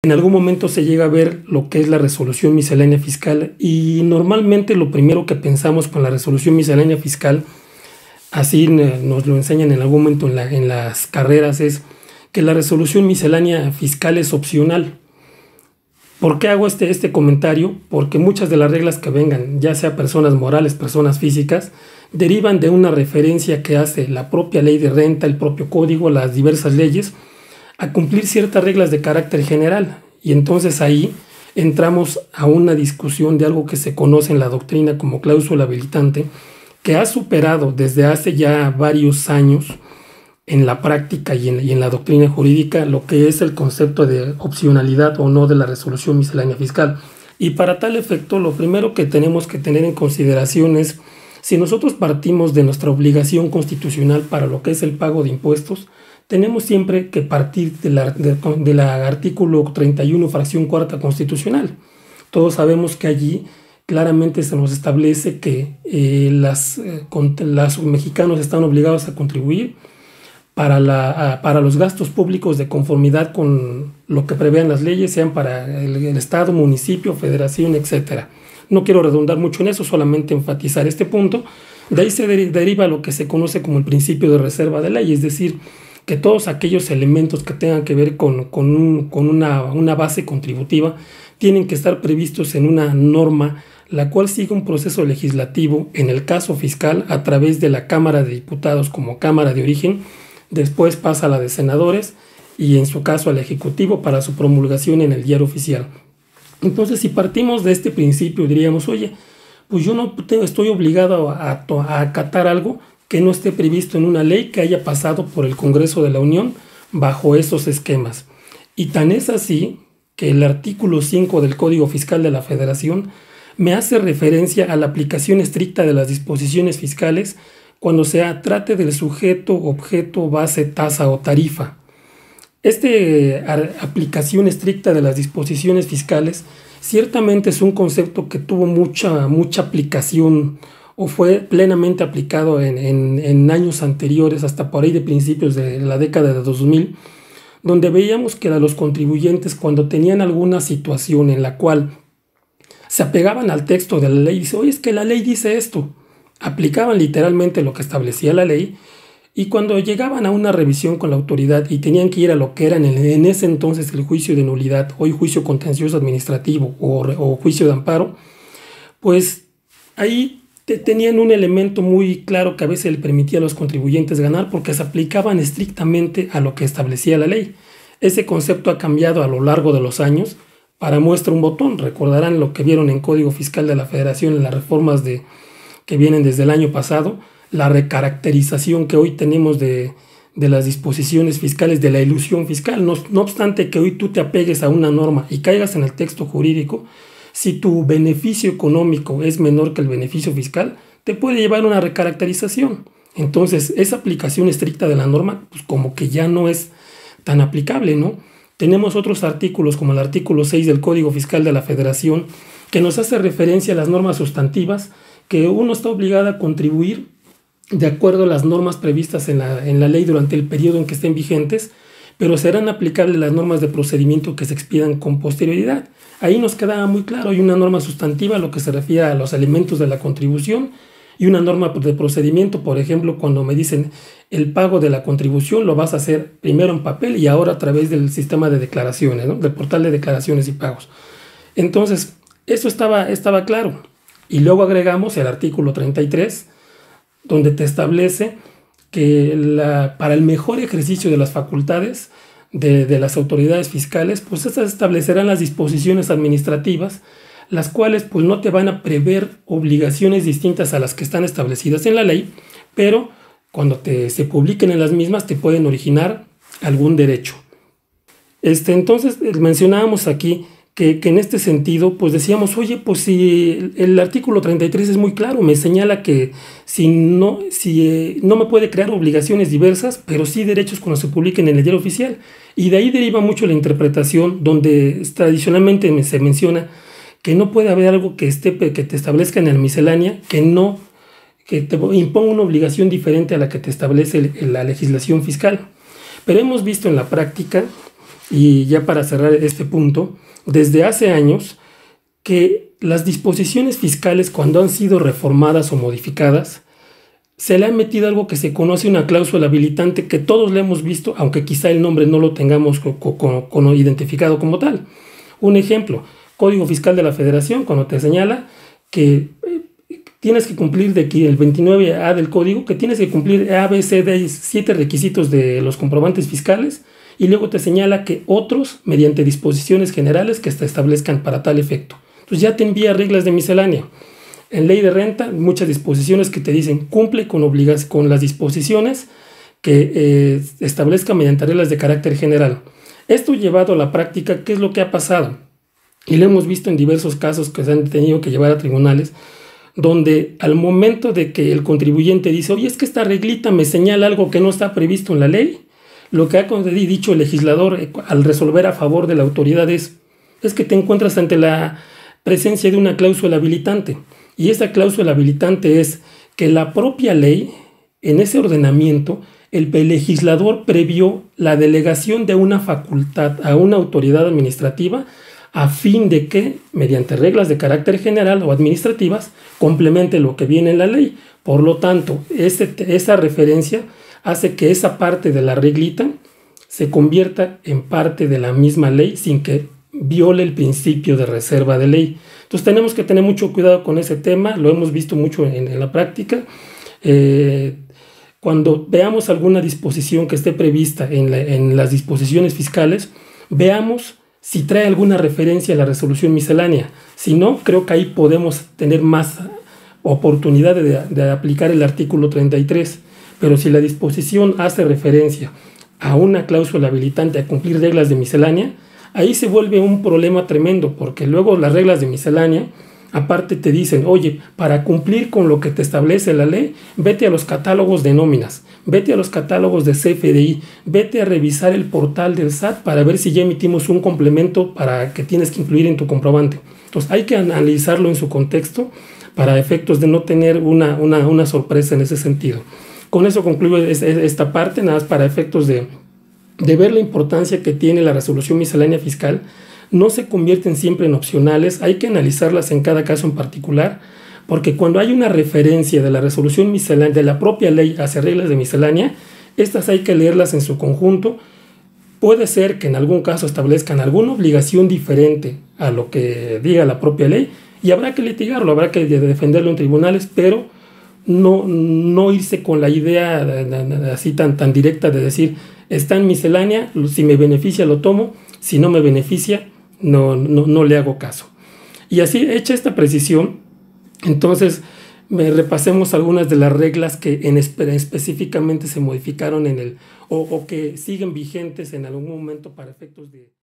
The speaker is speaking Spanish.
En algún momento se llega a ver lo que es la resolución miscelánea fiscal y normalmente lo primero que pensamos con la resolución miscelánea fiscal, así nos lo enseñan en algún momento en las carreras, es que la resolución miscelánea fiscal es opcional. ¿Por qué hago este comentario? Porque muchas de las reglas que vengan, ya sea personas morales, personas físicas, derivan de una referencia que hace la propia ley de renta, el propio código, las diversas leyes, a cumplir ciertas reglas de carácter general. Y entonces ahí entramos a una discusión de algo que se conoce en la doctrina como cláusula habilitante, que ha superado desde hace ya varios años en la práctica y en la doctrina jurídica lo que es el concepto de opcionalidad o no de la resolución miscelánea fiscal. Y para tal efecto, lo primero que tenemos que tener en consideración es, si nosotros partimos de nuestra obligación constitucional para lo que es el pago de impuestos, tenemos siempre que partir del artículo 31, fracción cuarta constitucional. Todos sabemos que allí claramente se nos establece que los mexicanos están obligados a contribuir para los gastos públicos de conformidad con lo que prevean las leyes, sean para el Estado, municipio, federación, etc. No quiero redundar mucho en eso, solamente enfatizar este punto. De ahí se deriva lo que se conoce como el principio de reserva de ley, es decir, que todos aquellos elementos que tengan que ver con una base contributiva tienen que estar previstos en una norma, la cual sigue un proceso legislativo, en el caso fiscal, a través de la Cámara de Diputados como Cámara de Origen, después pasa a la de Senadores y en su caso al Ejecutivo para su promulgación en el Diario Oficial. Entonces, si partimos de este principio, diríamos, oye, pues yo no estoy obligado a acatar algo que no esté previsto en una ley que haya pasado por el Congreso de la Unión bajo esos esquemas. Y tan es así que el artículo 5 del Código Fiscal de la Federación me hace referencia a la aplicación estricta de las disposiciones fiscales cuando se trate del sujeto, objeto, base, tasa o tarifa. Aplicación estricta de las disposiciones fiscales ciertamente es un concepto que tuvo mucha aplicación o fue plenamente aplicado en años anteriores, hasta por ahí de principios de la década de 2000, donde veíamos que los contribuyentes, cuando tenían alguna situación en la cual se apegaban al texto de la ley, dice, oye, es que la ley dice esto, aplicaban literalmente lo que establecía la ley, y cuando llegaban a una revisión con la autoridad y tenían que ir a lo que era en ese entonces el juicio de nulidad, hoy juicio contencioso administrativo o juicio de amparo, pues ahí tenían un elemento muy claro que a veces le permitía a los contribuyentes ganar porque se aplicaban estrictamente a lo que establecía la ley. Ese concepto ha cambiado a lo largo de los años. Para muestra un botón, recordarán lo que vieron en Código Fiscal de la Federación en las reformas que vienen desde el año pasado, la recaracterización que hoy tenemos de las disposiciones fiscales, de la ilusión fiscal. No obstante que hoy tú te apegues a una norma y caigas en el texto jurídico, si tu beneficio económico es menor que el beneficio fiscal, te puede llevar a una recaracterización. Entonces, esa aplicación estricta de la norma, pues como que ya no es tan aplicable, ¿no? Tenemos otros artículos, como el artículo 6 del Código Fiscal de la Federación, que nos hace referencia a las normas sustantivas, que uno está obligado a contribuir de acuerdo a las normas previstas en la ley durante el periodo en que estén vigentes, pero serán aplicables las normas de procedimiento que se expidan con posterioridad. Ahí nos queda muy claro, hay una norma sustantiva, lo que se refiere a los elementos de la contribución, y una norma de procedimiento, por ejemplo, cuando me dicen el pago de la contribución lo vas a hacer primero en papel y ahora a través del sistema de declaraciones, ¿no? Del portal de declaraciones y pagos. Entonces, eso estaba claro. Y luego agregamos el artículo 33, donde te establece que para el mejor ejercicio de las facultades de las autoridades fiscales, pues estas establecerán las disposiciones administrativas, las cuales pues no te van a prever obligaciones distintas a las que están establecidas en la ley, pero cuando se publiquen en las mismas te pueden originar algún derecho. Entonces mencionábamos aquí que en este sentido pues decíamos, oye, pues si el artículo 33 es muy claro, me señala que no me puede crear obligaciones diversas, pero sí derechos cuando se publiquen en el Diario Oficial. Y de ahí deriva mucho la interpretación, donde tradicionalmente se menciona que no puede haber algo que te establezca en el miscelánea que te imponga una obligación diferente a la que te establece la legislación fiscal. Pero hemos visto en la práctica y ya para cerrar este punto, desde hace años que las disposiciones fiscales, cuando han sido reformadas o modificadas, se le ha metido algo que se conoce una cláusula habilitante, que todos le hemos visto, aunque quizá el nombre no lo tengamos identificado como tal. Un ejemplo, Código Fiscal de la Federación, cuando te señala que tienes que cumplir de aquí el 29A del código, que tienes que cumplir A, B, C, D, 7 requisitos de los comprobantes fiscales, y luego te señala que otros, mediante disposiciones generales que se establezcan para tal efecto. Entonces ya te envía reglas de miscelánea. En ley de renta, muchas disposiciones que te dicen cumple con las disposiciones que establezca mediante reglas de carácter general. Esto llevado a la práctica, ¿qué es lo que ha pasado? Y lo hemos visto en diversos casos que se han tenido que llevar a tribunales, donde al momento de que el contribuyente dice, oye, es que esta reglita me señala algo que no está previsto en la ley, lo que ha dicho el legislador al resolver a favor de la autoridad es que te encuentras ante la presencia de una cláusula habilitante. Y esa cláusula habilitante es que la propia ley, en ese ordenamiento, el legislador previó la delegación de una facultad a una autoridad administrativa a fin de que, mediante reglas de carácter general o administrativas, complemente lo que viene en la ley. Por lo tanto, esa referencia hace que esa parte de la reglita se convierta en parte de la misma ley sin que viole el principio de reserva de ley. Entonces tenemos que tener mucho cuidado con ese tema, lo hemos visto mucho en la práctica. Cuando veamos alguna disposición que esté prevista en las disposiciones fiscales, veamos si trae alguna referencia a la resolución miscelánea. Si no, creo que ahí podemos tener más oportunidad de aplicar el artículo 33. Pero si la disposición hace referencia a una cláusula habilitante a cumplir reglas de miscelánea, ahí se vuelve un problema tremendo, porque luego las reglas de miscelánea, aparte te dicen, oye, para cumplir con lo que te establece la ley, vete a los catálogos de nóminas, vete a los catálogos de CFDI, vete a revisar el portal del SAT para ver si ya emitimos un complemento para que tienes que incluir en tu comprobante. Entonces hay que analizarlo en su contexto para efectos de no tener una sorpresa en ese sentido. Con eso concluyo esta parte, nada más para efectos de ver la importancia que tiene la resolución miscelánea fiscal. No se convierten siempre en opcionales, hay que analizarlas en cada caso en particular, porque cuando hay una referencia de la resolución miscelánea, de la propia ley hacia reglas de miscelánea, estas hay que leerlas en su conjunto. Puede ser que en algún caso establezcan alguna obligación diferente a lo que diga la propia ley, y habrá que litigarlo, habrá que defenderlo en tribunales, pero no irse con la idea así tan directa de decir, está en miscelánea, si me beneficia lo tomo, si no me beneficia, no le hago caso. Y así, hecha esta precisión, entonces repasemos algunas de las reglas que específicamente se modificaron o que siguen vigentes en algún momento para efectos de...